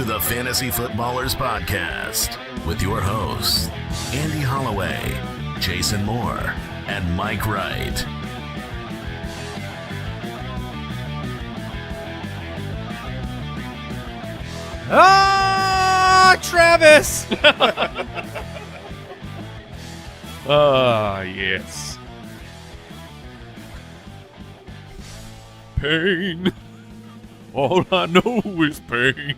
to the Fantasy Footballers Podcast with your hosts, Andy Holloway, Jason Moore, and Mike Wright. Ah, Travis! Ah, yes. Pain. All I know is pain.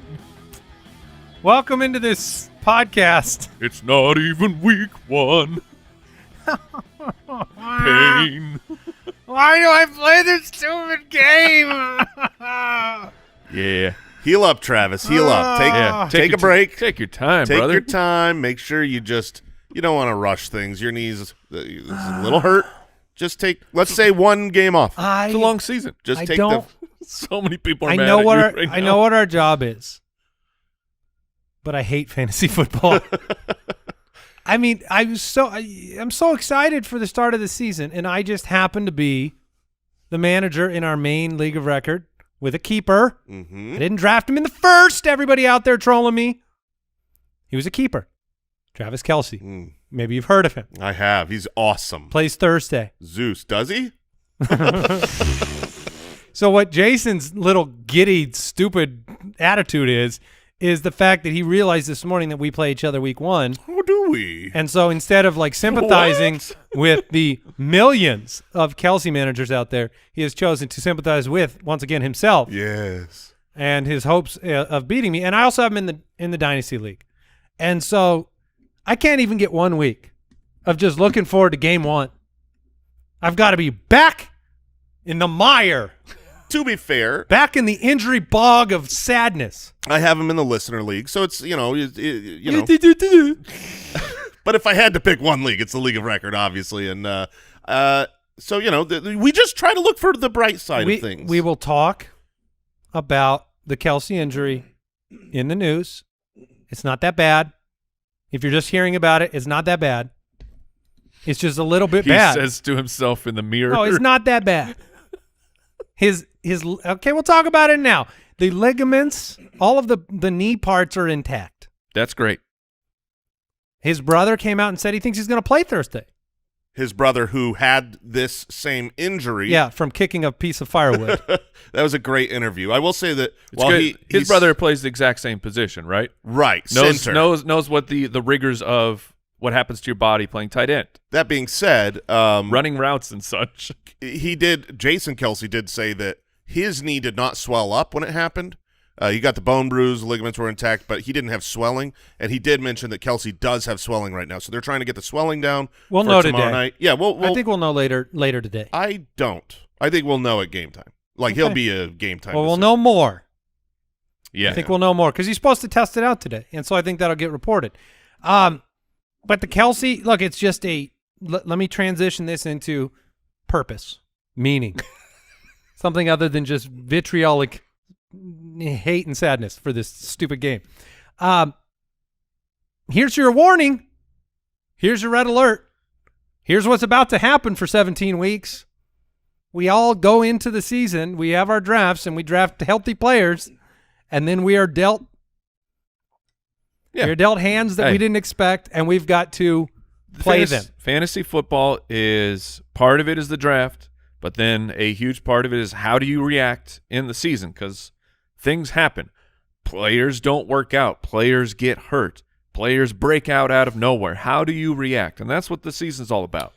Welcome into this podcast. It's not even week one. Pain. Why do I play this stupid game? Yeah. Heal up, Travis. Heal up. Take a break. Take your time, Take brother. your time. Make sure you don't want to rush things. Your knees is a little hurt. Just take, let's say, one game off. It's a long season. Just I take don't- So many people are I mad know at what you our right now. I know what our job is, but I hate fantasy football. I mean, I'm so excited for the start of the season, and I just happen to be the manager in our main league of record with a keeper. Mm-hmm. I didn't draft him in the first. Everybody out there trolling me. He was a keeper. Travis Kelce. Maybe you've heard of him. I have. He's awesome. Plays Thursday. Zeus, does he? So what Jason's little giddy, stupid attitude is the fact that he realized this morning that we play each other week one. How do we? And so instead of like sympathizing with the millions of Kelce managers out there, he has chosen to sympathize with, once again, himself Yes. and his hopes of beating me. And I also have him in the Dynasty League. And so I can't even get 1 week of just looking forward to game one. I've got to be back in the mire. To be fair, Back in the injury bog of sadness. I have him in the listener league, so it's you know. But if I had to pick one league, it's the league of record, obviously, and so we just try to look for the bright side of things. We will talk about the Kelce injury in the news. It's not that bad. If you're just hearing about it, it's not that bad. It's just a little bit bad. He says to himself in the mirror. No, it's not that bad. Okay, we'll talk about it now. The ligaments, all of the knee parts are intact. That's great. His brother came out and said he thinks he's going to play Thursday. His brother, who had this same injury, Yeah, from kicking a piece of firewood. that was a great interview. I will say that It's while good. His brother plays the exact same position, right? right Knows center. what the rigors of what happens to your body playing tight end, That being said, running routes and such. Jason Kelce did say that his knee did not swell up when it happened. He got the bone bruise, the ligaments were intact, but he didn't have swelling. And he did mention that Kelce does have swelling right now, so they're trying to get the swelling down. We'll for know tomorrow today. night. Yeah, I think we'll know later today. I don't. I think we'll know at game time. Like he'll be a game time. Well, we'll decision. know more. Yeah. I think we'll know more because he's supposed to test it out today, and so I think that'll get reported. But the Kelce, look, it's just let me transition this into purpose, meaning, something other than just vitriolic hate and sadness for this stupid game. Here's your warning. Here's your red alert. Here's what's about to happen for 17 weeks. We all go into the season. We have our drafts, and we draft healthy players, and then we are dealt Yeah. We're dealt hands that we didn't expect, and we've got to play them. Fantasy football is part of it is the draft, but then a huge part of it is how do you react in the season, because things happen. Players don't work out. Players get hurt. Players break out of nowhere. How do you react? And that's what the season's all about.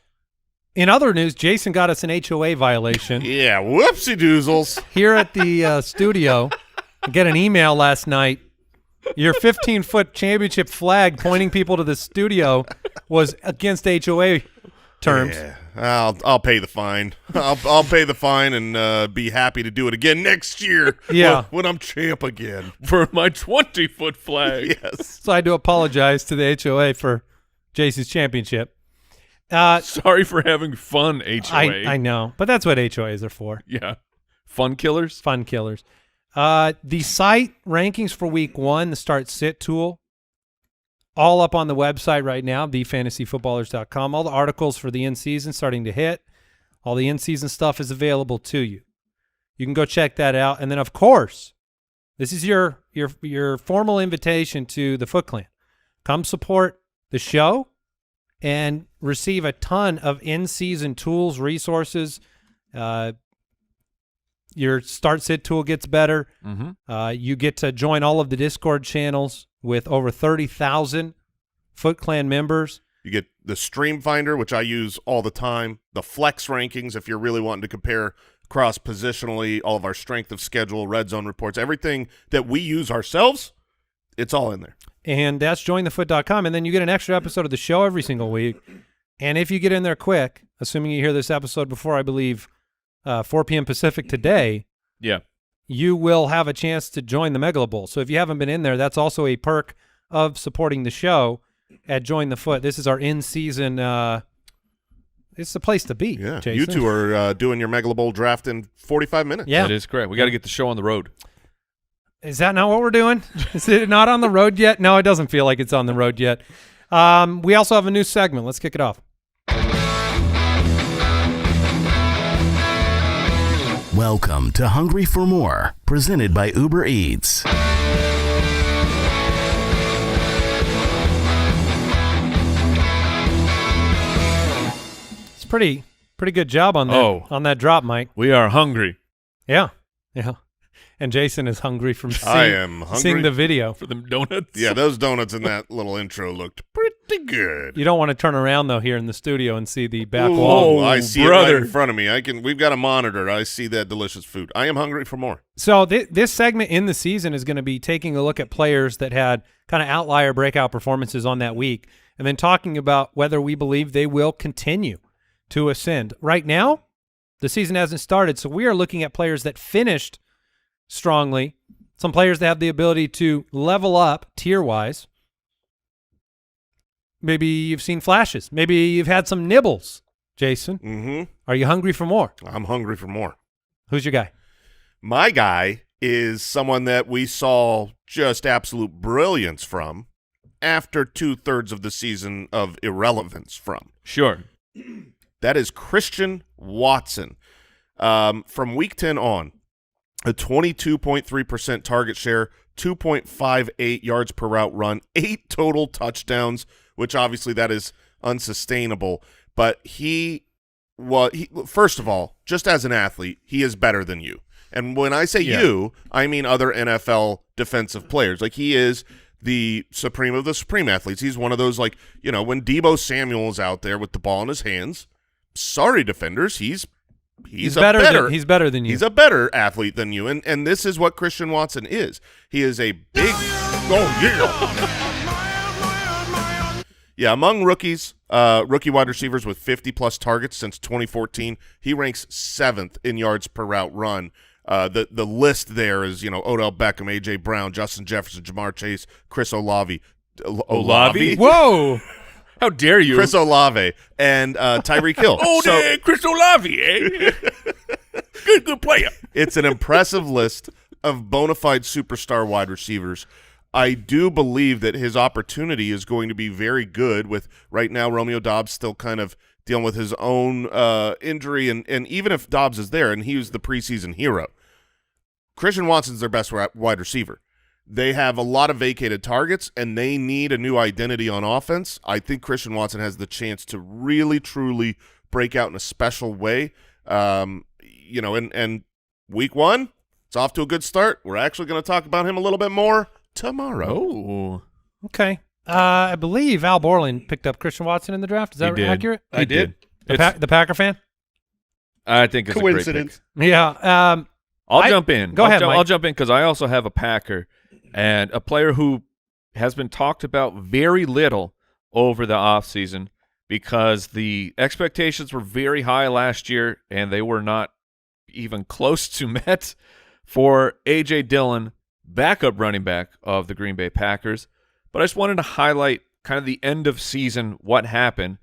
In other news, Jason got us an HOA violation Yeah, whoopsie doozles. here at the studio. I get an email last night. Your 15-foot championship flag pointing people to the studio was against HOA terms. Yeah, I'll pay the fine. I'll pay the fine and be happy to do it again next year. Yeah. when I'm champ again. For my 20-foot flag. Yes. So I had to apologize to the HOA for Jason's championship. Sorry for having fun, HOA. I know, but that's what HOAs are for. Yeah. Fun killers? Fun killers. The site rankings for week one, the start-sit tool, all up on the website right now, thefantasyfootballers.com. All the articles for the in-season starting to hit. All the in-season stuff is available to you. You can go check that out. And then, of course, This is your formal invitation to the Foot Clan. Come support the show and receive a ton of in-season tools, resources. Your start-sit tool gets better. You get to join all of the Discord channels with over 30,000 Foot Clan members. You get the Stream Finder, which I use all the time, the Flex Rankings if you're really wanting to compare cross-positionally, all of our strength of schedule, red zone reports, everything that we use ourselves, it's all in there. And that's jointhefoot.com. And then you get an extra episode of the show every single week. And if you get in there quick, assuming you hear this episode before, I believe, 4 p.m. Pacific today, you will have a chance to join the Megalo Bowl. So if you haven't been in there, that's also a perk of supporting the show at Join the Foot. This is our in-season it's the place to be, Yeah, Jason. you two are doing your Megalo Bowl draft in 45 minutes. Yeah. That is correct. We got to get the show on the road. Is that not what we're doing? Is it not on the road yet? No, it doesn't feel like it's on the road yet. We also have a new segment. Let's kick it off. Welcome to Hungry for More, presented by Uber Eats. It's pretty good job on that on that drop, Mike. We are hungry Yeah. And Jason is hungry from I am hungry seeing the video. for them donuts. Yeah, those donuts in that little intro looked pretty good. You don't want to turn around though here in the studio and see the back Oh, wall. I see brother. it right in front of me. We've got a monitor. I see that delicious food. I am hungry for more. So this segment in the season is going to be taking a look at players that had kind of outlier breakout performances on that week, and then talking about whether we believe they will continue to ascend. Right now, the season hasn't started, so we are looking at players that finished strongly, some players that have the ability to level up tier-wise. Maybe you've seen flashes. Maybe you've had some nibbles, Jason. Mm-hmm. Are you hungry for more? I'm hungry for more. Who's your guy? My guy is someone that we saw just absolute brilliance from after 2/3 of the season of irrelevance from. Sure. That is Christian Watson. From week 10 on, a 22.3% target share, 2.58 yards per route run, 8 total touchdowns, which obviously that is unsustainable. But first of all, just as an athlete, he is better than you. And when I say you, I mean other NFL defensive players. Like, he is the supreme of the supreme athletes. He's one of those, like, when Deebo Samuel is out there with the ball in his hands, sorry, defenders, he's better than you. He's a better athlete than you, and this is what Christian Watson is. He is a big among rookies, rookie wide receivers with 50-plus targets since 2014, he ranks 7th in yards per route run. The list there is, Odell Beckham, A.J. Brown, Justin Jefferson, Jamar Chase, Chris Olave. Olave? Whoa! How dare you? Chris Olave and Tyreek Hill. Chris Olave, eh? good player. It's an impressive list of bona fide superstar wide receivers. I do believe that his opportunity is going to be very good with right now Romeo Doubs still kind of dealing with his own injury, and even if Doubs is there and he was the preseason hero, Christian Watson's their best wide receiver. They have a lot of vacated targets, and they need a new identity on offense. I think Christian Watson has the chance to really, truly break out in a special way. And week 1, it's off to a good start. We're actually going to talk about him a little bit more tomorrow. Oh. Okay. I believe Al Borland picked up Christian Watson in the draft. Is that accurate? I did. The Packer fan? I think it's coincidence. a great pick. Yeah. I'll jump in. Go ahead, Mike. I'll jump in because I also have a Packer and a player who has been talked about very little over the offseason because the expectations were very high last year and they were not even close to met for A.J. Dillon, backup running back of the Green Bay Packers. But I just wanted to highlight kind of the end of season, what happened.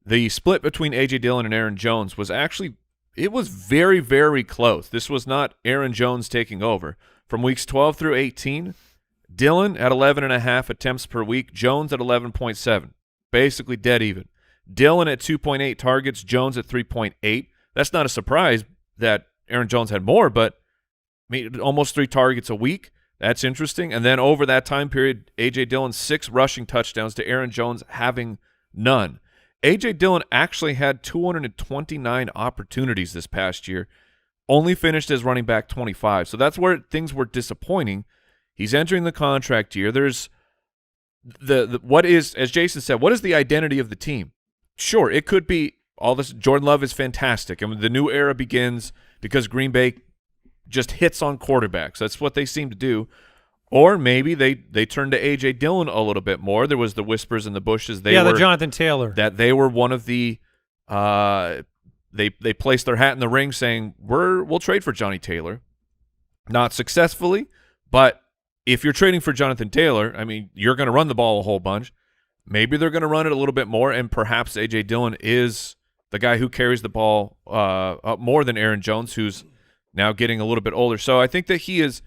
The split between A.J. Dillon and Aaron Jones was actually it was very, very close. This was not Aaron Jones taking over. From weeks 12 through 18, Dillon at 11.5 attempts per week, Jones at 11.7, basically dead even. Dillon at 2.8 targets, Jones at 3.8. That's not a surprise that Aaron Jones had more, but almost 3 targets a week. That's interesting. And then over that time period, A.J. Dillon, 6 rushing touchdowns to Aaron Jones having none. A.J. Dillon actually had 229 opportunities this past year, only finished as running back 25. So that's where things were disappointing. He's entering the contract year. There's what is, as Jason said, what is the identity of the team? Sure, it could be all this. Jordan Love is fantastic, and the new era begins because Green Bay just hits on quarterbacks. That's what they seem to do. Or maybe they turn to A.J. Dillon a little bit more. There was the whispers in the bushes. The Jonathan Taylor. That they were one of the they placed their hat in the ring saying, we'll trade for Johnny Taylor. Not successfully, but if you're trading for Jonathan Taylor, I mean, you're going to run the ball a whole bunch. Maybe they're going to run it a little bit more, and perhaps A.J. Dillon is the guy who carries the ball more than Aaron Jones, who's now getting a little bit older. So I think that he's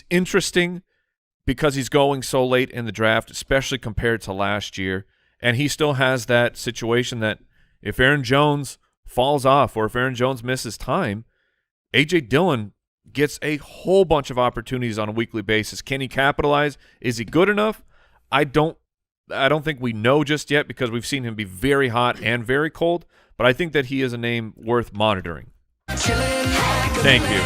interesting because he's going so late in the draft, especially compared to last year. And he still has that situation that if Aaron Jones falls off or if Aaron Jones misses time, A.J. Dillon gets a whole bunch of opportunities on a weekly basis. Can he capitalize? Is he good enough? I don't think we know just yet because we've seen him be very hot and very cold, but I think that he is a name worth monitoring. Thank you.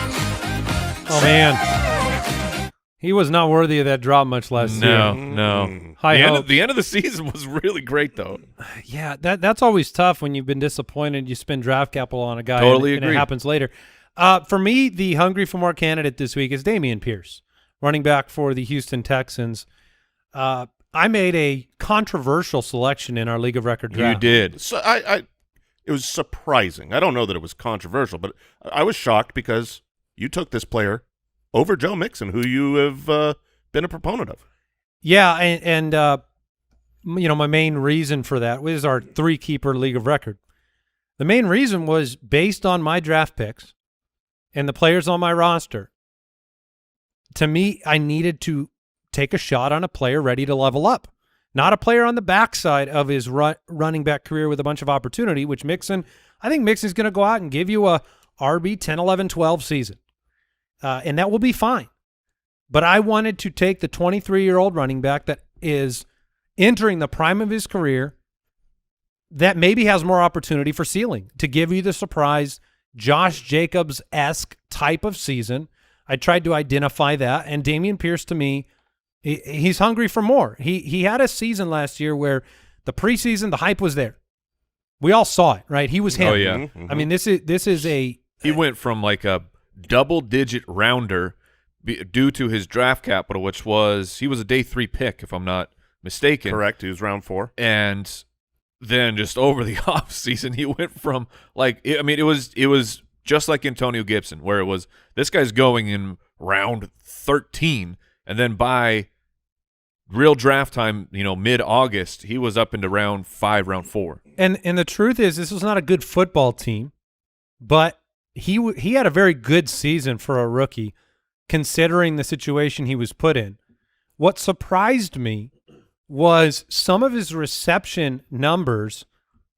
Oh, man. He was not worthy of that drop much last year. No. The end of the season was really great, though. Yeah, that's always tough when you've been disappointed. You spend draft capital on a guy totally and it happens later. For me, the hungry for more candidate this week is Dameon Pierce, running back for the Houston Texans. I made a controversial selection in our League of Record draft. You did. So it was surprising. I don't know that it was controversial, but I was shocked because you took this player over Joe Mixon, who you have been a proponent of. Yeah, and my main reason for that was our 3-keeper League of Record. The main reason was based on my draft picks and the players on my roster. To me, I needed to take a shot on a player ready to level up, not a player on the backside of his running back career with a bunch of opportunity, which I think Mixon's going to go out and give you a RB 10, 11, 12 season, and that will be fine. But I wanted to take the 23-year-old running back that is entering the prime of his career that maybe has more opportunity for ceiling to give you the surprise Josh Jacobs-esque type of season. I tried to identify that, and Dameon Pierce, to me, he's hungry for more. He had a season last year where the preseason, the hype was there. We all saw it, right? He was him. Oh, yeah. Mm-hmm. I mean, this is a – He went from like a double-digit rounder due to his draft capital, which was – he was a day 3 pick, if I'm not mistaken. Correct. He was round 4. And then just over the offseason, he went from like – I mean, it was just like Antonio Gibson, where it was this guy's going in round 13, and then by real draft time, mid-August, he was up into round 5, round 4. And the truth is, this was not a good football team, but he had a very good season for a rookie, considering the situation he was put in. What surprised me was some of his reception numbers,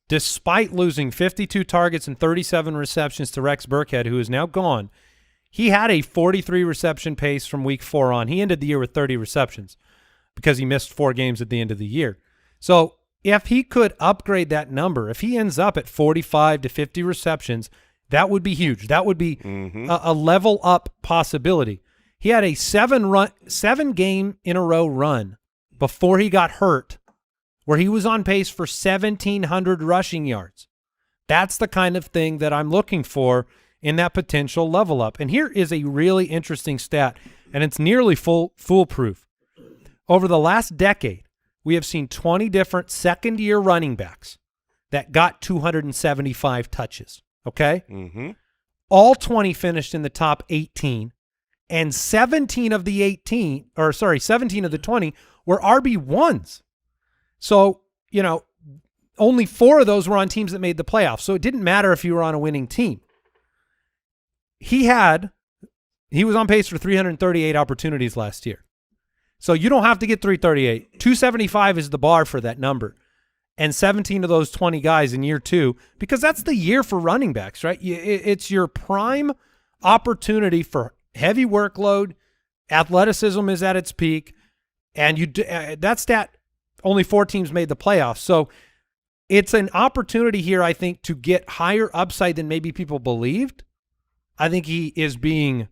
despite losing 52 targets and 37 receptions to Rex Burkhead, who is now gone. He had a 43 reception pace from week 4 on. He ended the year with 30 receptions because he missed 4 games at the end of the year. So if he could upgrade that number, if he ends up at 45 to 50 receptions, that would be huge. That would be a level up possibility. He had a 7 game in a row run before he got hurt where he was on pace for 1,700 rushing yards. That's the kind of thing that I'm looking for in that potential level up. And here is a really interesting stat, and it's nearly foolproof. Over the last decade, we have seen 20 different second-year running backs that got 275 touches, okay? Mm-hmm. All 20 finished in the top 18, and 17 of the 20 were RB1s. So, only 4 of those were on teams that made the playoffs. So it didn't matter if you were on a winning team. He was on pace for 338 opportunities last year. So you don't have to get 338. 275 is the bar for that number. And 17 of those 20 guys in year 2, because that's the year for running backs, right? It's your prime opportunity for heavy workload, athleticism is at its peak, and that stat, only 4 teams made the playoffs. So it's an opportunity here, I think, to get higher upside than maybe people believed. I think he is being,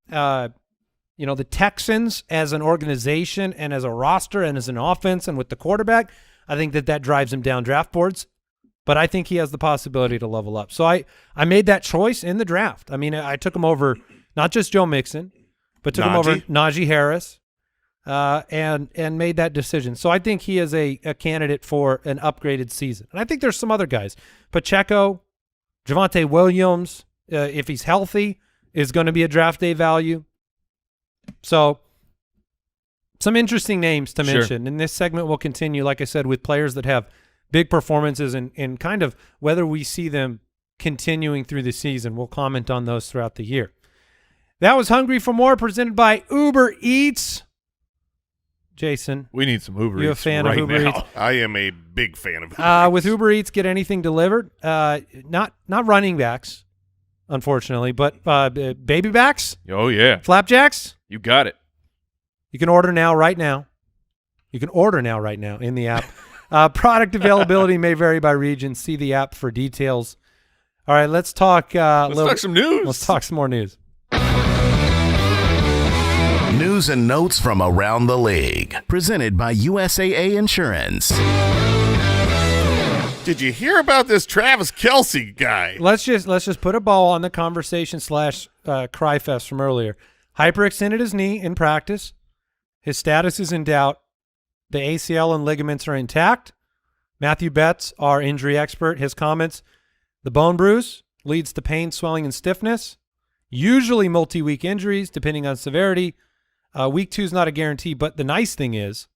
the Texans as an organization and as a roster and as an offense and with the quarterback, I think that drives him down draft boards. But I think he has the possibility to level up. So I made that choice in the draft. I mean, I took him over not just Joe Mixon, but took him over Najee Harris, and made that decision. So I think he is a candidate for an upgraded season. And I think there's some other guys. Pacheco, Javonte Williams, if he's healthy, is going to be a draft day value. So some interesting names to mention. And this segment will continue, like I said, with players that have big performances and kind of whether we see them continuing through the season. We'll comment on those throughout the year. That was Hungry for More, presented by Uber Eats. Jason, we need some Uber Eats. You a fan of Uber Eats? I am a big fan of Uber Eats. With Uber Eats, get anything delivered. Not running backs, unfortunately, but baby backs. Oh yeah, flapjacks. You got it. You can order now, right now. You can order now, right now, in the app. Product availability may vary by region. See the app for details. All right, let's talk. Let's talk some news. Let's talk some more news. News and notes from around the league, presented by USAA Insurance. Did you hear about this Travis Kelce guy? Let's just put a ball on the conversation / cry fest from earlier. Hyperextended his knee in practice. His status is in doubt. The ACL and ligaments are intact. Matthew Betts, our injury expert, his comments: the bone bruise leads to pain, swelling, and stiffness. Usually multi-week injuries, depending on severity. Week 2 is not a guarantee, but the nice thing is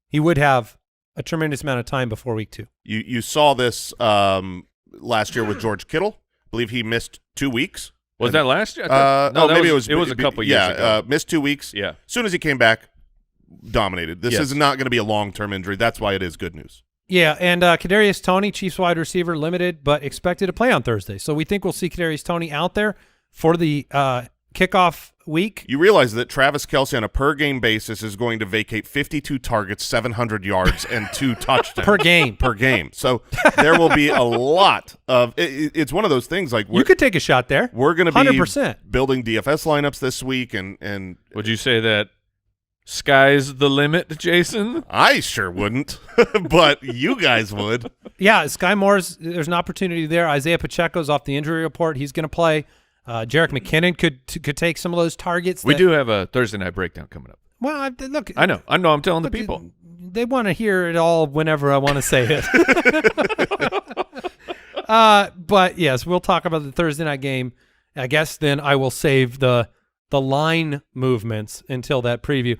he would have a tremendous amount of time before week 2. You saw this last year with George Kittle. I believe he missed 2 weeks. Was that last year? Maybe it was a couple years ago. Missed 2 weeks. Yeah. As soon as he came back, dominated. This is not going to be a long-term injury. That's why it is good news. Yeah, and Kadarius Toney, Chiefs wide receiver, limited but expected to play on Thursday. So we think we'll see Kadarius Toney out there for the kickoff week. You realize that Travis Kelce on a per-game basis is going to vacate 52 targets, 700 yards, and 2 touchdowns. Per game. Per game. So there will be a lot of it's one of those things like you could take a shot there. We're going to be 100%. Building DFS lineups this week. And would you say that sky's the limit, Jason? I sure wouldn't, but you guys would. Yeah, Sky Moore's, there's an opportunity there. Isaiah Pacheco's off the injury report. He's going to play. Jerick McKinnon could take some of those targets. We do have a Thursday night breakdown coming up. Well, look. I know. I'm telling the people. They want to hear it all whenever I want to say it. But, yes, we'll talk about the Thursday night game. I guess then I will save the line movements until that preview.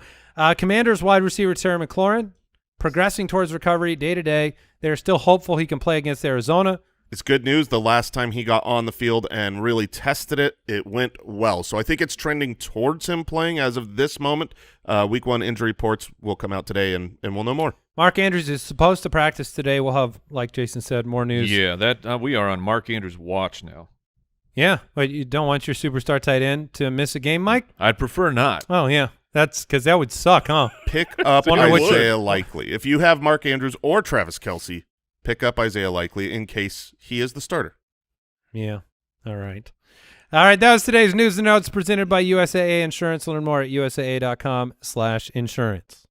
Commanders wide receiver Terry McLaurin progressing towards recovery day to day. They're still hopeful he can play against Arizona. It's good news. The last time he got on the field and really tested it, it went well. So I think it's trending towards him playing as of this moment. Week 1 injury reports will come out today, and we'll know more. Mark Andrews is supposed to practice today. We'll have, like Jason said, more news. Yeah, that we are on Mark Andrews' watch now. Yeah, but you don't want your superstar tight end to miss a game, Mike? I'd prefer not. Oh, yeah. That's because that would suck, huh? Pick up Isaiah Likely. If you have Mark Andrews or Travis Kelce, pick up Isaiah Likely in case he is the starter. Yeah. All right. All right. That was today's news and notes presented by USAA Insurance. Learn more at usaa.com/insurance.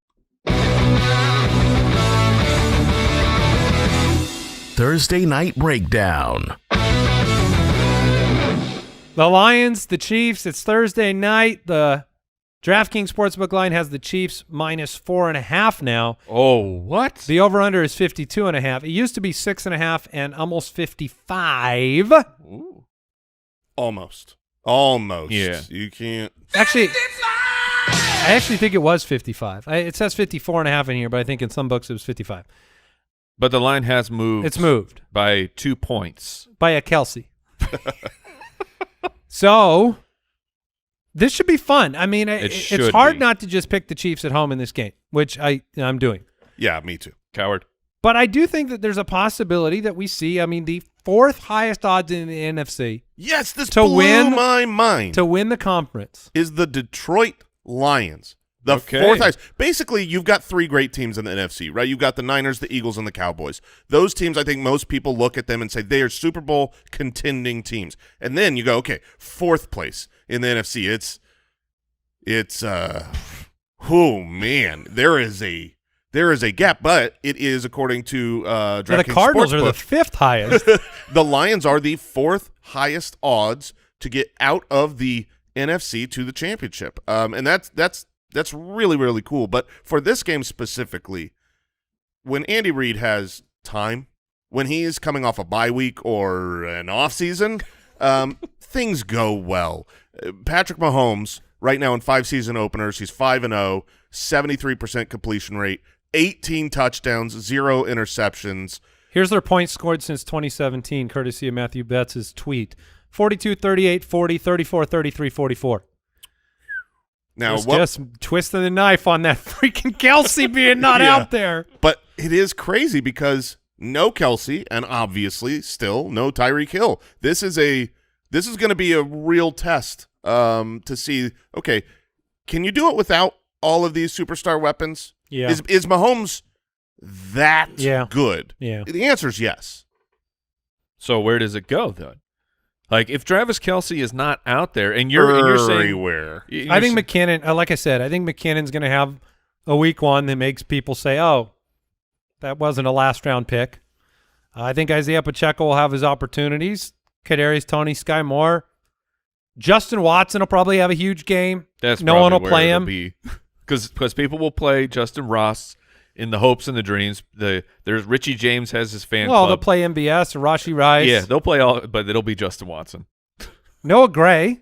Thursday Night Breakdown. The Lions, the Chiefs. It's Thursday night. The DraftKings Sportsbook line has the Chiefs -4.5 now. Oh, what? The over-under is 52.5. It used to be 6.5 and almost 55. Ooh. Almost. Yeah. You can't. Actually, I actually think it was 55. It says 54.5 in here, but I think in some books it was 55. But the line has moved. It's moved. By 2 points. By a Kelce. So this should be fun. I mean, it's hard not to just pick the Chiefs at home in this game, which I'm doing. Yeah, me too. Coward. But I do think that there's a possibility that we see, the fourth highest odds in the NFC. Yes, this to blew win my mind. To win the conference is the Detroit Lions. The fourth highest. Basically, you've got three great teams in the NFC, right? You've got the Niners, the Eagles, and the Cowboys. Those teams, I think most people look at them and say they are Super Bowl contending teams. And then you go, okay, fourth place in the NFC. Oh man, there is a gap, but it is according to DraftKings the Cardinals Sportsbook, are the fifth highest. The Lions are the fourth highest odds to get out of the NFC to the championship, and that's really, really cool. But for this game specifically, when Andy Reid has time, when he's coming off a bye week or an off season, things go well. Patrick Mahomes, right now in 5 season openers, he's 5-0, 73% completion rate, 18 touchdowns, 0 interceptions. Here's their points scored since 2017, courtesy of Matthew Betts' tweet. 42, 38, 40, 34, 33, 44. Now, just twisting the knife on that freaking Kelce being not out there. But it is crazy because no Kelce and obviously still no Tyreek Hill. This is going to be a real test to see, okay, can you do it without all of these superstar weapons? Yeah. Is Mahomes that good? Yeah. The answer is yes. So where does it go then? Like if Travis Kelce is not out there, and you're saying everywhere, I think McKinnon. Like I said, I think McKinnon's going to have a week one that makes people say, "Oh, that wasn't a last round pick." I think Isaiah Pacheco will have his opportunities. Kadarius Toney, Sky Moore, Justin Watson will probably have a huge game. No one will play him because people will play Justin Ross in the hopes and the dreams. There's Richie James has his fan club. Well, they'll play MBS or Rashee Rice. Yeah, they'll play all, but it'll be Justin Watson. Noah Gray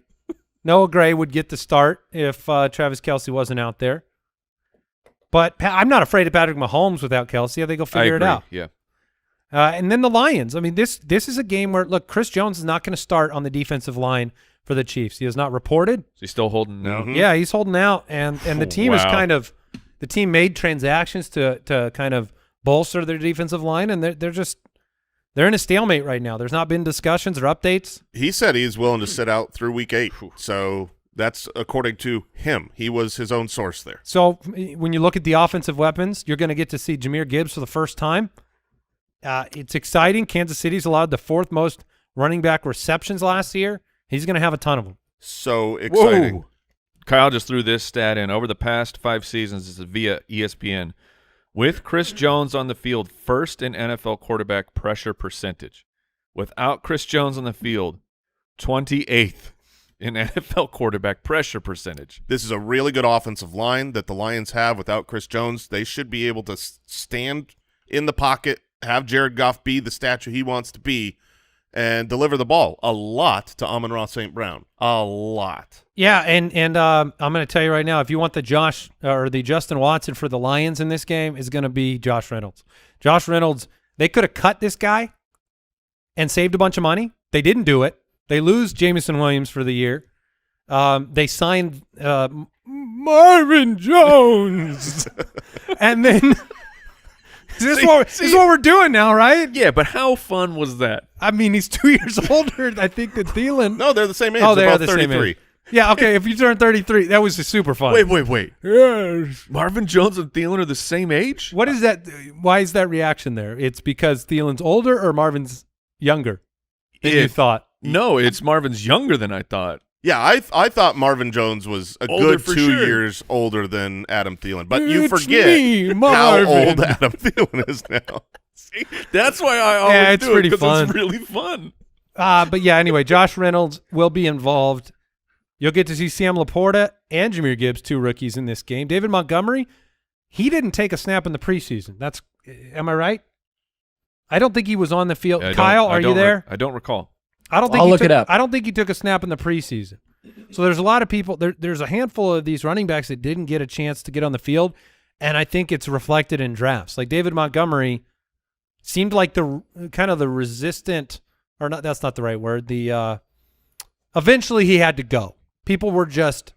would get the start if Travis Kelce wasn't out there. But I'm not afraid of Patrick Mahomes without Kelce. I think he'll figure it out. Yeah. And then the Lions. I mean, this is a game where, look, Chris Jones is not going to start on the defensive line for the Chiefs. He has not reported. Is he still holding out? Mm-hmm. Yeah, he's holding out, and the team is kind of – the team made transactions to kind of bolster their defensive line, and they're in a stalemate right now. There's not been discussions or updates. He said he's willing to sit out through week 8. So that's according to him. He was his own source there. So when you look at the offensive weapons, you're going to get to see Jahmyr Gibbs for the first time. It's exciting. Kansas City's allowed the 4th most running back receptions last year. He's going to have a ton of them. So exciting. Whoa. Kyle just threw this stat in. Over the past 5 seasons, this is via ESPN, with Chris Jones on the field, first in NFL quarterback pressure percentage. Without Chris Jones on the field, 28th in NFL quarterback pressure percentage. This is a really good offensive line that the Lions have without Chris Jones. They should be able to stand in the pocket, have Jared Goff be the statue he wants to be, and deliver the ball a lot to Amon-Ra St. Brown. A lot. Yeah, and I'm going to tell you right now, if you want the Justin Watson for the Lions in this game, is going to be Josh Reynolds. Josh Reynolds, they could have cut this guy and saved a bunch of money. They didn't do it. They lose Jameson Williams for the year. They signed Marvin Jones. And then This is what we're doing now, right? Yeah, but how fun was that? I mean, he's 2 years older, I think, than Thielen. No, they're the same age. Oh, they they're are both the 33. same age. Yeah, okay, if you turn 33, that was just super fun. Wait. Yes. Marvin Jones and Thielen are the same age? What is that? Why is that reaction there? It's because Thielen's older or Marvin's younger than you thought? No, it's Marvin's younger than I thought. Yeah, I thought Marvin Jones was a Older good for 2 sure. years older than Adam Thielen. But It's you forget me, how Marvin. old Adam Thielen is now. See, that's why I always it's do pretty it, 'cause fun. it's really fun. But yeah, anyway, Josh Reynolds will be involved. You'll get to see Sam Laporta and Jahmyr Gibbs, 2 rookies in this game. David Montgomery, he didn't take a snap in the preseason. Am I right? I don't think he was on the field. Kyle, are you there? I don't recall. I don't think I'll he look took, it up. I don't think he took a snap in the preseason. So there's a lot of people. There's a handful of these running backs that didn't get a chance to get on the field, and I think it's reflected in drafts. Like David Montgomery seemed like the kind of the resistant, or not. That's not the right word. Eventually he had to go. People were just,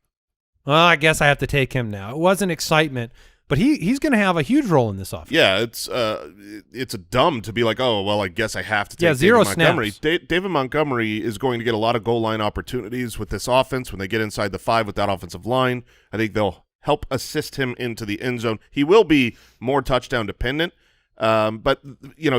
I guess I have to take him now. It wasn't excitement. but he's going to have a huge role in this offense. Yeah, it's dumb to be like, oh, well, I guess I have to take zero David Montgomery. snaps. David Montgomery is going to get a lot of goal line opportunities with this offense when they get inside the 5 with that offensive line. I think they'll help assist him into the end zone. He will be more touchdown dependent, but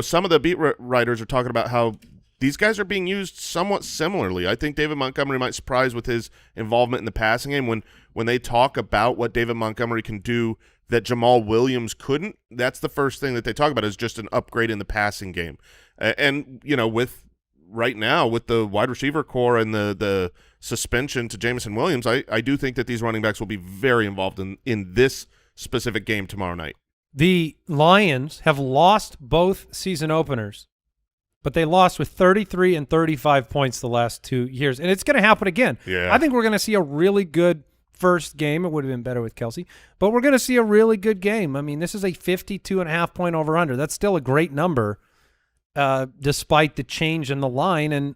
some of the beat writers are talking about how these guys are being used somewhat similarly. I think David Montgomery might surprise with his involvement in the passing game. When they talk about what David Montgomery can do that Jamal Williams couldn't, that's the first thing that they talk about is just an upgrade in the passing game. And with right now with the wide receiver core and the suspension to Jameson Williams, I do think that these running backs will be very involved in this specific game tomorrow night. The Lions have lost both season openers, but they lost with 33 and 35 points the last 2 years, and it's going to happen again. Yeah. I think we're going to see a really good first game. It would have been better with Kelce, but we're going to see a really good game. I mean, this is a 52.5 point over-under. That's still a great number despite the change in the line, and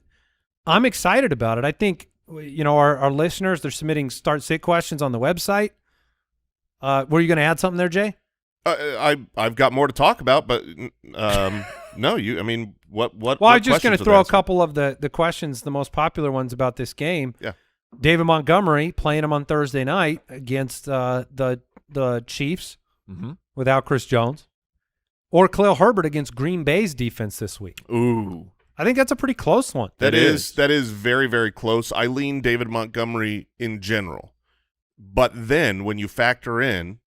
I'm excited about it. I think, our listeners, they're submitting start-sit questions on the website. Were you going to add something there, Jay? I've got more to talk about, but no, what? Well, I'm just going to throw a couple of the questions, the most popular ones about this game. Yeah. David Montgomery playing him on Thursday night against the Chiefs without Chris Jones, or Khalil Herbert against Green Bay's defense this week. Ooh. I think that's a pretty close one. That is very, very close. I lean David Montgomery in general. But then when you factor in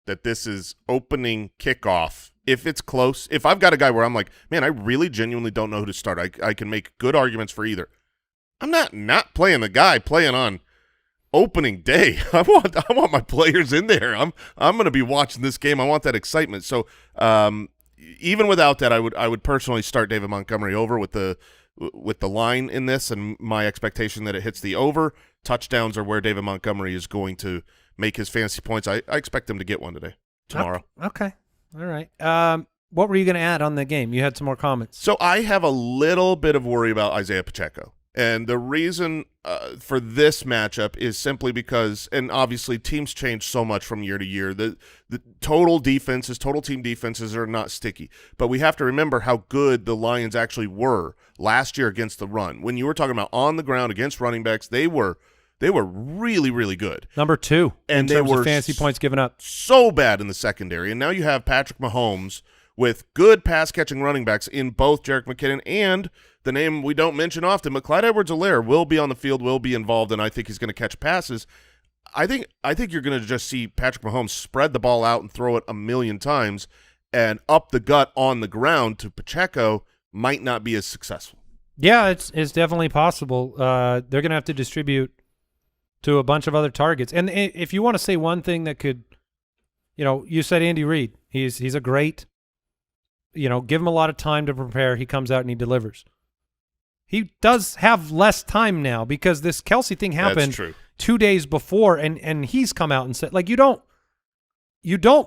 that this is opening kickoff, if it's close, if I've got a guy where I'm like, man, I really genuinely don't know who to start, I can make good arguments for either. I'm not playing the guy playing on opening day. I want my players in there. I'm going to be watching this game. I want that excitement. So even without that, I would personally start David Montgomery over with the line in this, and my expectation that it hits the over. Touchdowns are where David Montgomery is going to make his fantasy points. I expect him to get one tomorrow. Okay. All right. What were you going to add on the game? You had some more comments. So I have a little bit of worry about Isaiah Pacheco. And the reason for this matchup is simply because, and obviously teams change so much from year to year, the total team defenses are not sticky. But we have to remember how good the Lions actually were last year against the run. When you were talking about on the ground against running backs, they were really, really good. Number 2 and in terms they were of fantasy points given up. So bad in the secondary. And now you have Patrick Mahomes with good pass-catching running backs in both Jerick McKinnon and the name we don't mention often, but Clyde Edwards-Helaire will be on the field, will be involved, and I think he's going to catch passes. I think you're going to just see Patrick Mahomes spread the ball out and throw it a million times, and up the gut on the ground to Pacheco might not be as successful. Yeah, it's definitely possible. They're going to have to distribute to a bunch of other targets. And if you want to say one thing that could, you said Andy Reid. He's a great, give him a lot of time to prepare. He comes out and he delivers. He does have less time now because this Kelce thing happened 2 days before, and he's come out and said, like, you don't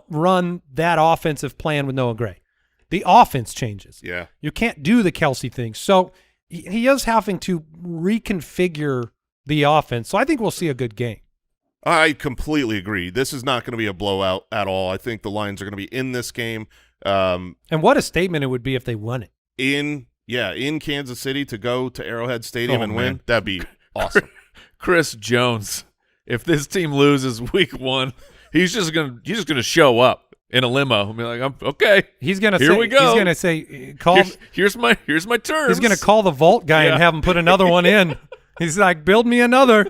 run that offensive plan with Noah Gray. The offense changes. Yeah. You can't do the Kelce thing. So he is having to reconfigure the offense. So I think we'll see a good game. I completely agree. This is not going to be a blowout at all. I think the Lions are going to be in this game. And what a statement it would be if they won it. In Kansas City to go to Arrowhead Stadium and win. That'd be awesome. Chris Jones, if this team loses week 1, he's just gonna show up in a limo and be like, "I'm okay." He's gonna Here we go. He's gonna say, Here's my terms. He's gonna call the vault guy and have him put another one in. He's like, "Build me another."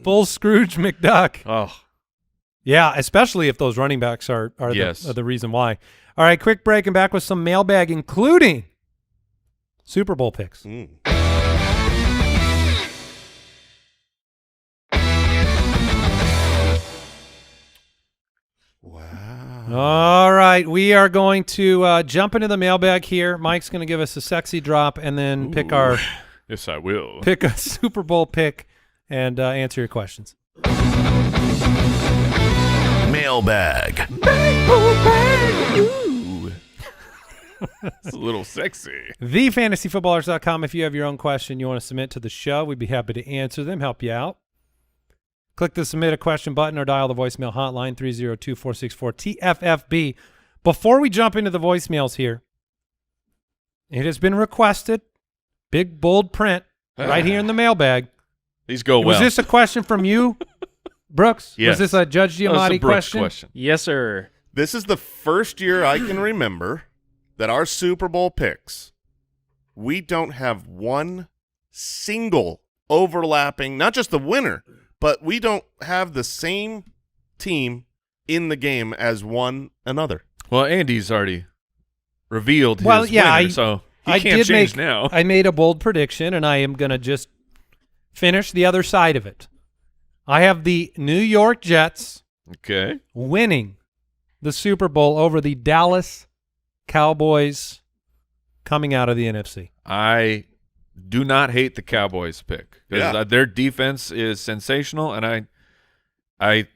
Full Scrooge McDuck. Oh, yeah, especially if those running backs are the reason why. All right, quick break and back with some mailbag, including Super Bowl picks. Wow. All right, we are going to jump into the mailbag here. Mike's going to give us a sexy drop and then pick our yes, I will. Pick a Super Bowl pick and answer your questions. Mailbag. Ooh. It's a little sexy. TheFantasyFootballers.com. If you have your own question you want to submit to the show, we'd be happy to answer them, help you out. Click the submit a question button or dial the voicemail hotline 302-464-TFFB. Before we jump into the voicemails here, it has been requested, big bold print right here in the mailbag. These go well. Was this a question from you, Brooks? Yes. Was this a Judge Giamatti question? Yes, sir. This is the first year I can remember that our Super Bowl picks, we don't have one single overlapping, not just the winner, but we don't have the same team in the game as one another. Well, Andy's already revealed his winner, so he can't change now. I made a bold prediction, and I am going to just finish the other side of it. I have the New York Jets winning the Super Bowl over the Dallas Cowboys coming out of the NFC. I do not hate the Cowboys pick because their defense is sensational, and I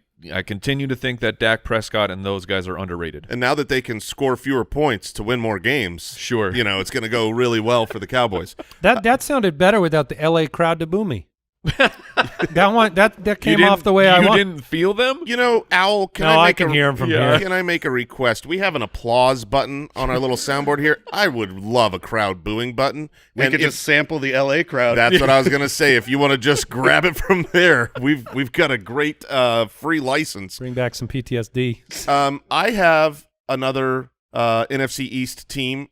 continue to think that Dak Prescott and those guys are underrated. And now that they can score fewer points to win more games, sure, it's going to go really well for the Cowboys. That sounded better without the LA crowd to boo me. that came off the way I want. You didn't feel them? Al, I can hear him from here. Can I make a request? We have an applause button on our little soundboard here. I would love a crowd booing button. We could just sample the LA crowd. That's what I was going to say. If you want to just grab it from there, we've got a great free license. Bring back some PTSD. I have another NFC East team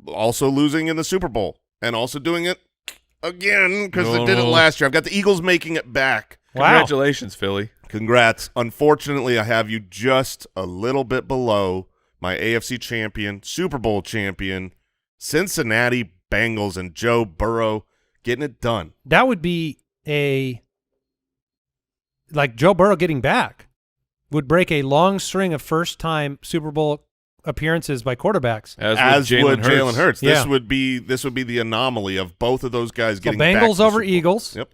also losing in the Super Bowl and also doing it again because they did it last year. I've got the Eagles making it back. Wow. Congratulations, Philly. Congrats. Unfortunately, I have you just a little bit below my AFC champion, Super Bowl champion, Cincinnati Bengals, and Joe Burrow getting it done. That would be Joe Burrow getting back would break a long string of first-time Super Bowl appearances by quarterbacks. As would Jalen Hurts. Yeah. This would be the anomaly of both of those guys getting back. Bengals over Eagles. Yep.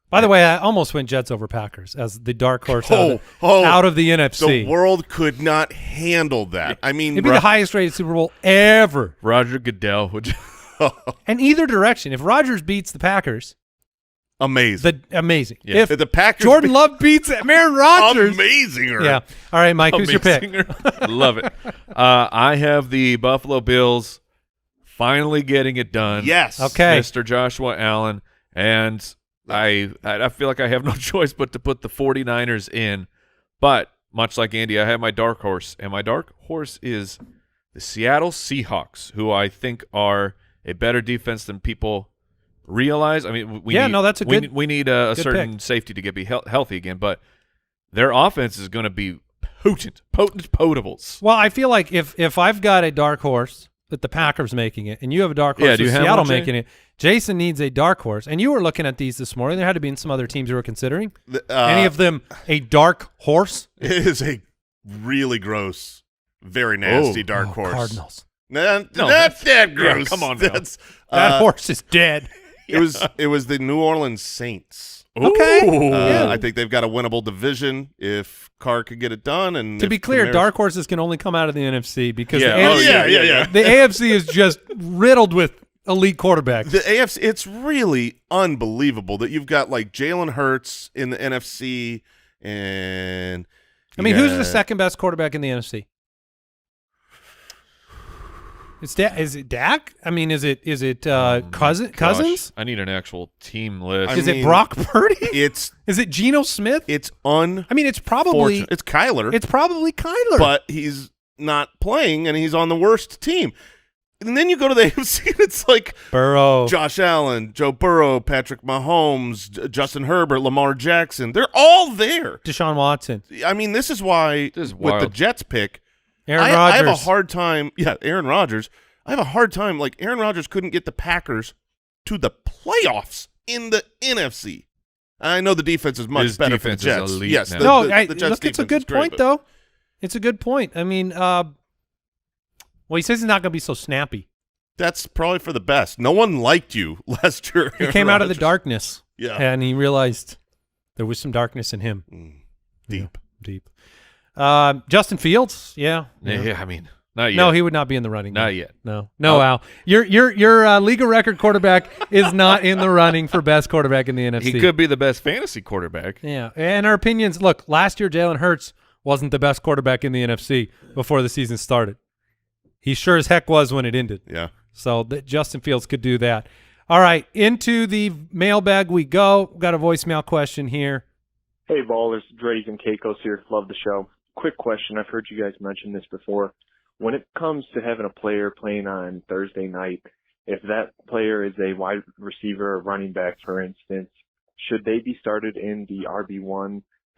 By the way, I almost went Jets over Packers as the dark horse out of the NFC. The world could not handle that. I mean, it'd be the highest rated Super Bowl ever. Roger Goodell would. And either direction, if Rodgers beats the Packers, amazing. Amazing. Yeah. If the Packers Jordan Love beats Aaron Rodgers, amazing. Yeah. All right, Mike, who's your pick? Love it. I have the Buffalo Bills finally getting it done. Yes. Okay. Mr. Joshua Allen, and I feel like I have no choice but to put the 49ers in. But much like Andy, I have my dark horse, and my dark horse is the Seattle Seahawks, who I think are a better defense than people realize. I mean, we need a certain pick. safety to be healthy again, but their offense is going to be potent potables. Well, I feel like if I've got a dark horse that the Packers making it, and you have a dark horse with Seattle making it, Jason needs a dark horse. And you were looking at these this morning. There had to be some other teams you were considering. Any of them a dark horse? It is a really gross, very nasty dark horse. Cardinals. Not that gross. Yeah, come on now. That horse is dead. It was the New Orleans Saints. Okay. I think they've got a winnable division if Carr could get it done. And to be clear, dark horses can only come out of the NFC because the AFC is just riddled with elite quarterbacks. The AFC, it's really unbelievable that you've got like Jalen Hurts in the NFC, and who's the second best quarterback in the NFC? Is it Dak? I mean, is it Cousins? Gosh, I need an actual team list. Is it Brock Purdy? Is it Geno Smith? It's it's probably it's Kyler. It's probably Kyler, but he's not playing, and he's on the worst team. And then you go to the AFC, and it's like Burrow, Josh Allen, Joe Burrow, Patrick Mahomes, Justin Herbert, Lamar Jackson. They're all there. Deshaun Watson. I mean, this is why with the Jets pick, Aaron Rodgers. I have a hard time. Yeah, Aaron Rodgers. I have a hard time. Like, Aaron Rodgers couldn't get the Packers to the playoffs in the NFC. I know the defense is much better for the Jets. Yes, now. The Jets look, it's a good point, though. It's a good point. I mean, well, he says he's not going to be so snappy. That's probably for the best. No one liked you last year. He came out of the darkness. Yeah. And he realized there was some darkness in him. Deep. Justin Fields, yeah. Yeah, I mean, Not yet. No, he would not be in the running. Not yet. No, Al. Your league of record quarterback is not in the running for best quarterback in the NFC. He could be the best fantasy quarterback. Yeah, and our opinions. Look, last year Jalen Hurts wasn't the best quarterback in the NFC before the season started. He sure as heck was when it ended. Yeah. So that Justin Fields could do that. All right, into the mailbag we go. We've got a voicemail question here. Hey, Ballers. Dre's and Keikos here. Love the show. Quick question. I've heard you guys mention this before. When it comes to having a player playing on Thursday night, if that player is a wide receiver or running back, for instance, should they be started in the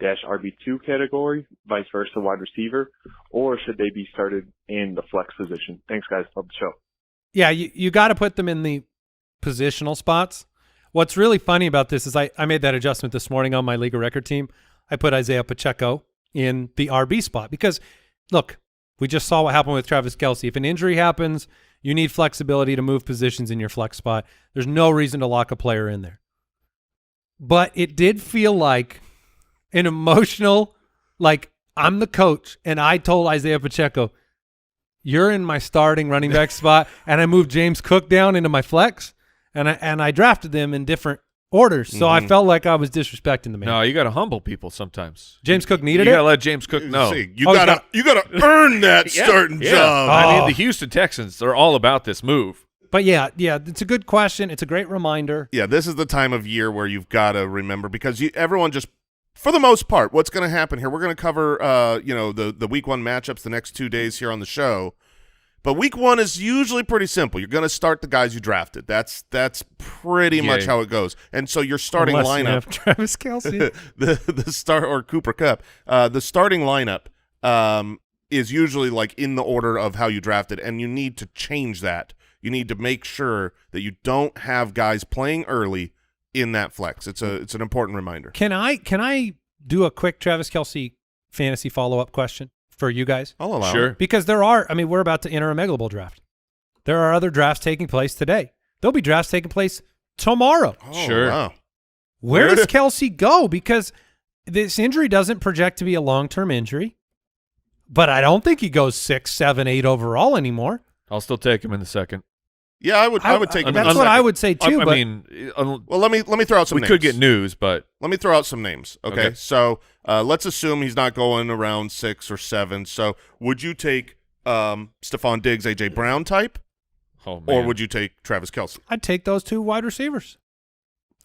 RB1-RB2 category, vice versa, wide receiver, or should they be started in the flex position? Thanks, guys. Love the show. Yeah, you got to put them in the positional spots. What's really funny about this is I made that adjustment this morning on my league of record team. I put Isaiah Pacheco in the RB spot because, look, we just saw what happened with Travis Kelce. If an injury happens, you need flexibility to move positions in your flex spot. There's no reason to lock a player in there. But it did feel like an emotional, like I'm the coach, and I told Isaiah Pacheco, you're in my starting running back spot, and I moved James Cook down into my flex, and I drafted them in different orders. So I felt like I was disrespecting the man. No, you got to humble people sometimes. James Cook needed You it? got to let James Cook know. See, you gotta earn that starting job. I mean, the Houston Texans, they're all about this move. But yeah, it's a good question. It's a great reminder. Yeah, this is the time of year where you've got to remember because everyone just, for the most part, what's going to happen here, we're going to cover, the week one matchups the next 2 days here on the show. But week one is usually pretty simple. You're going to start the guys you drafted. That's pretty much how it goes. And so your starting Unless you lineup, have Travis Kelce. the start or Cooper Kupp, the starting lineup is usually like in the order of how you drafted, and you need to change that. You need to make sure that you don't have guys playing early in that flex. It's an important reminder. Can I do a quick Travis Kelce fantasy follow-up question for you guys? I'll allow Sure. it. Because we're about to enter a Mega Bowl draft. There are other drafts taking place today. There'll be drafts taking place tomorrow. Oh, Sure. Wow. Where does Kelce go? Because this injury doesn't project to be a long-term injury, but I don't think he goes 6, 7, 8 overall anymore. I'll still take him in the second. Yeah, I would take him. That's what I would say too. I but mean, Well, let me throw out some we names. could get news, but Let me throw out some names. Okay. Okay. So let's assume he's not going around 6 or 7. So would you take Stephon Diggs, A.J. Brown type, oh man, or would you take Travis Kelce? I'd take those two wide receivers.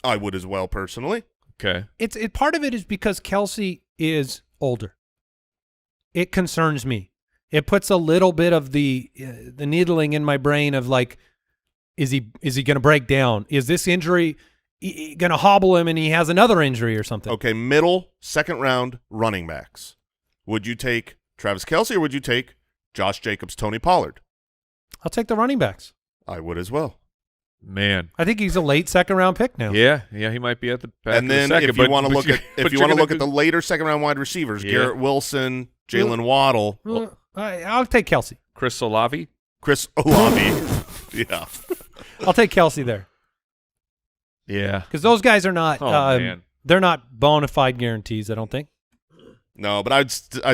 I would as well, personally. okay? Part of it is because Kelce is older. It concerns me. It puts a little bit of the needling in my brain of like, is he going to break down? Is this injury going to hobble him and he has another injury or something? Okay, middle, second round running backs. Would you take Travis Kelce or would you take Josh Jacobs, Tony Pollard? I'll take the running backs. I would as well. Man, I think he's a late second-round pick now. yeah, he might be at the back And of the then second, if you but- want to but look you- at but if you you're want to gonna look at do- the later second round wide receivers, Yeah. Garrett Wilson, Jalen Waddle, I'll take Kelce. Chris Olave. Chris Olave. Yeah. I'll take Kelce there Yeah. because those guys are not. Oh, man. They're not bona fide guarantees. I don't think. No, but I'd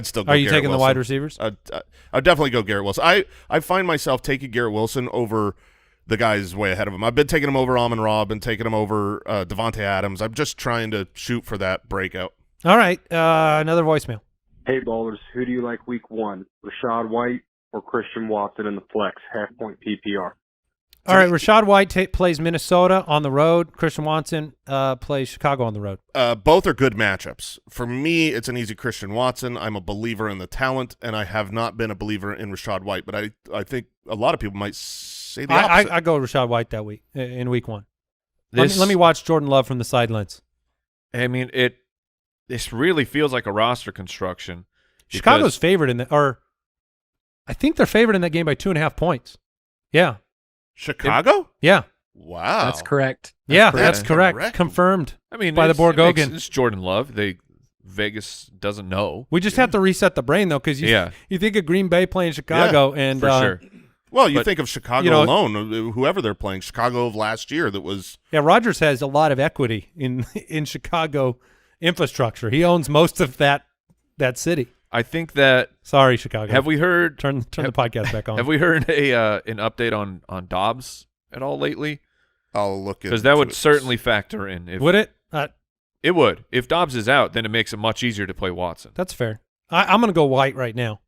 still go. Are you Garrett taking the Wilson. wide receivers? I'd definitely go Garrett Wilson. I find myself taking Garrett Wilson over the guys way ahead of him. I've been taking him over Amon-Ra, been taking him over Devontae Adams. I'm just trying to shoot for that breakout. All right, another voicemail. Hey, Ballers, who do you like week one, Rashad White or Christian Watson in the flex, half-point PPR? All right, Rashad White plays Minnesota on the road. Christian Watson plays Chicago on the road. Both are good matchups. For me, it's an easy Christian Watson. I'm a believer in the talent, and I have not been a believer in Rashad White, but I think a lot of people might say the opposite. I go Rashad White that week in week one. This, Let me watch Jordan Love from the sidelines. I mean, this really feels like a roster construction. Chicago's favored in or I think they're favored in that game by 2.5 points. Yeah. Chicago? Yeah. Wow. That's correct. That's correct. correct. Confirmed. I mean, by the it makes- Borgogan. It's Jordan Love. Vegas doesn't know. We just have to reset the brain though, because you think of Green Bay playing Chicago and for sure. Well, you But, think of Chicago alone, whoever they're playing, Chicago of last year that was – yeah, Rodgers has a lot of equity in Chicago infrastructure. He owns most of that city. I think that Sorry, Chicago. have we heard turn the podcast back on? Have we heard an update on Dobbs at all lately? I'll look at because that would certainly factor in. Would it? It would. If Dobbs is out, then it makes it much easier to play Watson. That's fair. I'm going to go White right now.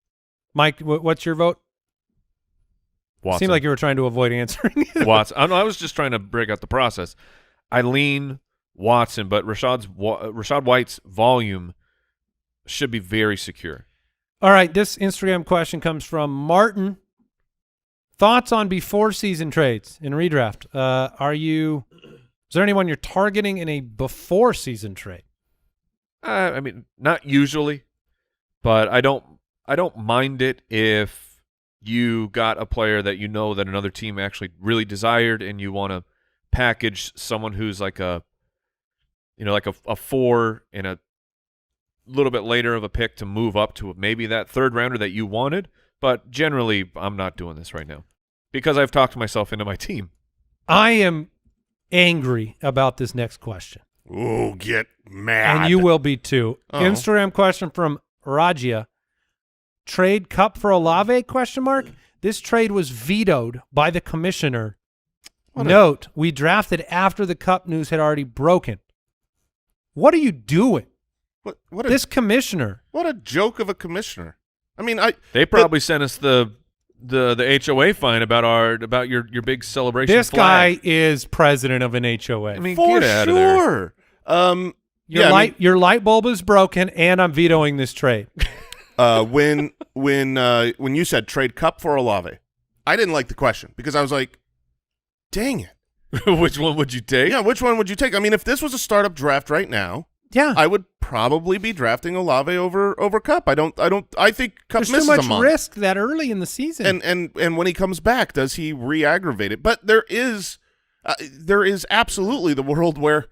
Mike, what's your vote? Watson. Seemed like you were trying to avoid answering. Watson. I was just trying to break out the process. I lean Watson, but Rashad White's volume should be very secure. All right, this Instagram question comes from Martin. Thoughts on before season trades in redraft? Is there anyone you're targeting in a before season trade? I mean, not usually, but I don't mind it if you got a player that you know that another team actually really desired, and you want to package someone who's like a 4 and a little bit later of a pick to move up to maybe that third rounder that you wanted. But generally, I'm not doing this right now because I've talked myself into my team. I am angry about this next question. Ooh, get mad. And you will be too. Oh. Instagram question from Rajia. Trade Cup for Olave? ? This trade was vetoed by the commissioner. Note, we drafted after the Cup news had already broken. What are you doing? This commissioner. What a joke of a commissioner. I mean, they probably sent us the HOA fine about your big celebration. This flag. guy is president of an HOA. I mean, for get out of there. sure. Your light bulb is broken, and I'm vetoing this trade. When you said trade Cup for Olave, I didn't like the question because I was like, dang it. Which one would you take? Yeah, which one would you take? I mean, if this was a startup draft right now, yeah, I would probably be drafting Olave over Cup. I think Cup There's misses too a much month. risk that early in the season. And when he comes back, does he re-aggravate it? But there is absolutely the world where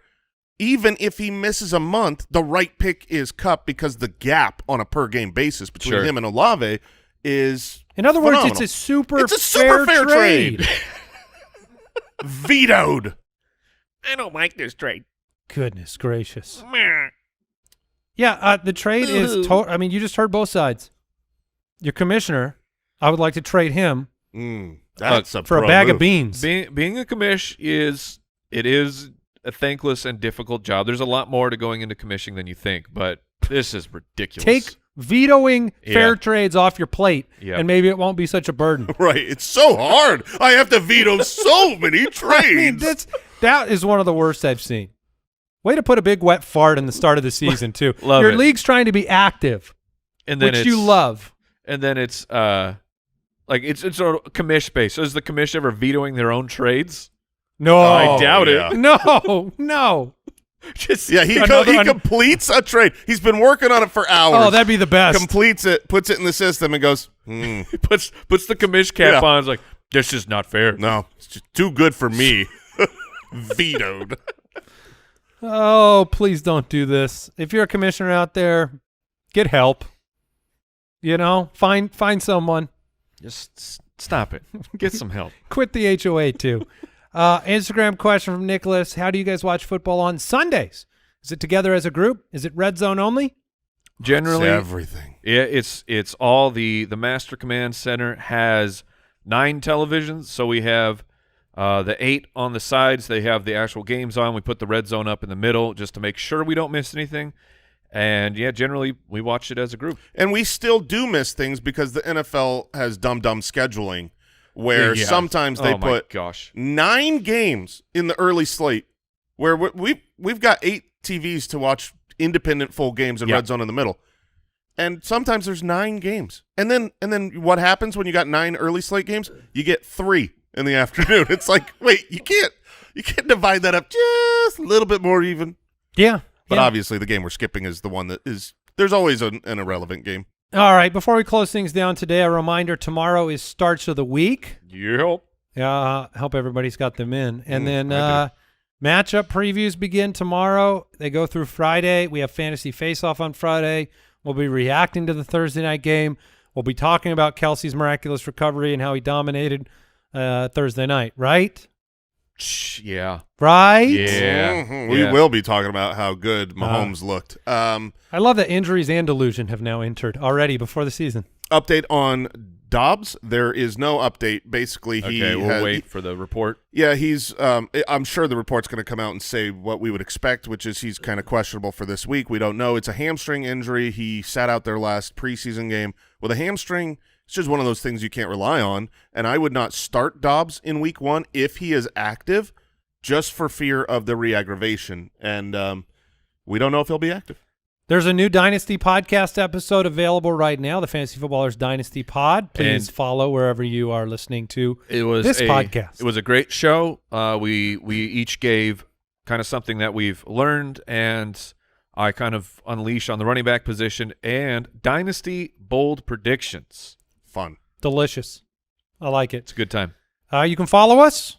even if he misses a month, the right pick is Cup because the gap on a per game basis between him and Olave is in other phenomenal. words, it's a super fair trade. Vetoed. I don't like this trade. Goodness gracious. Yeah, the trade is I mean, you just heard both sides. Your commissioner, I would like to trade him for a bag of beans. Being a commish is a thankless and difficult job. There's a lot more to going into commissioning than you think, but this is ridiculous. Take vetoing fair trades off your plate, and maybe it won't be such a burden. Right. It's so hard. I have to veto so many trades. I mean, that is one of the worst I've seen. Way to put a big wet fart in the start of the season, too. Your league's trying to be active, and then which you love. And then it's like it's a commish space. So is the commish ever vetoing their own trades? No. I doubt it. No. He completes a trade. He's been working on it for hours. Oh, that'd be the best. Completes it, puts it in the system, and goes, puts the commish cap on. It's like, this is not fair. No, it's just too good for me. Vetoed. Oh, please don't do this. If you're a commissioner out there, get help. You know, find someone. Just stop it. Get some help. Quit the HOA too. Instagram question from Nicholas. How do you guys watch football on Sundays? Is it together as a group? Is it red zone only? Generally, it's everything. Yeah, it's all the Master Command Center has 9 televisions, so we have the 8 on the sides. They have the actual games on. We put the red zone up in the middle just to make sure we don't miss anything. And, yeah, generally we watch it as a group. And we still do miss things because the NFL has dumb scheduling where sometimes they put 9 games in the early slate where we've got 8 TVs to watch independent full games and red zone in the middle. And sometimes there's 9 games. And then what happens when you got 9 early slate games? You get 3 in the afternoon. It's like, wait, you can't divide that up just a little bit more even. Yeah. But obviously the game we're skipping is the one that is – there's always an irrelevant game. All right, before we close things down today, a reminder, tomorrow is starts of the week. Yep. Yeah, hope everybody's got them in. And then matchup previews begin tomorrow. They go through Friday. We have Fantasy Face-Off on Friday. We'll be reacting to the Thursday night game. We'll be talking about Kelce's miraculous recovery and how he dominated Thursday night, right? Yeah. right? Yeah. Mhm. We Yeah. will be talking about how good Mahomes looked. I love that injuries and delusion have now entered already before the season. Update on Dobbs. There is no update. Basically, We'll wait for the report. Yeah, he's. I'm sure the report's going to come out and say what we would expect, which is he's kind of questionable for this week. We don't know. It's a hamstring injury. He sat out their last preseason game with a hamstring. It's just one of those things you can't rely on. And I would not start Dobbs in week 1 if he is active, just for fear of the re-aggravation. And we don't know if he'll be active. There's a new Dynasty podcast episode available right now, the Fantasy Footballers Dynasty Pod. Please follow wherever you are listening to this podcast. It was a great show. We each gave kind of something that we've learned, and I kind of unleash on the running back position and Dynasty bold predictions. Fun. Delicious. I like it. It's a good time. You can follow us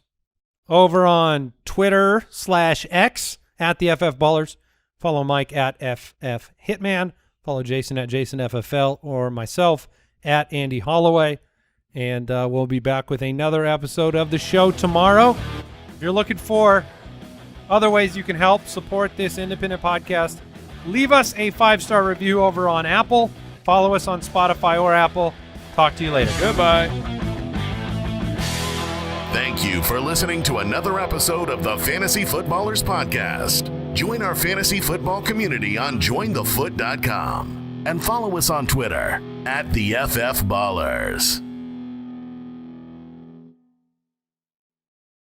over on Twitter/X at the FF Ballers. Follow Mike at FF Hitman. Follow Jason at JasonFFL or myself at Andy Holloway. And we'll be back with another episode of the show tomorrow. If you're looking for other ways you can help support this independent podcast, leave us a 5-star review over on Apple. Follow us on Spotify or Apple. Talk to you later. Goodbye. Thank you for listening to another episode of the Fantasy Footballers Podcast. Join our fantasy football community on jointhefoot.com and follow us on Twitter at the FF Ballers.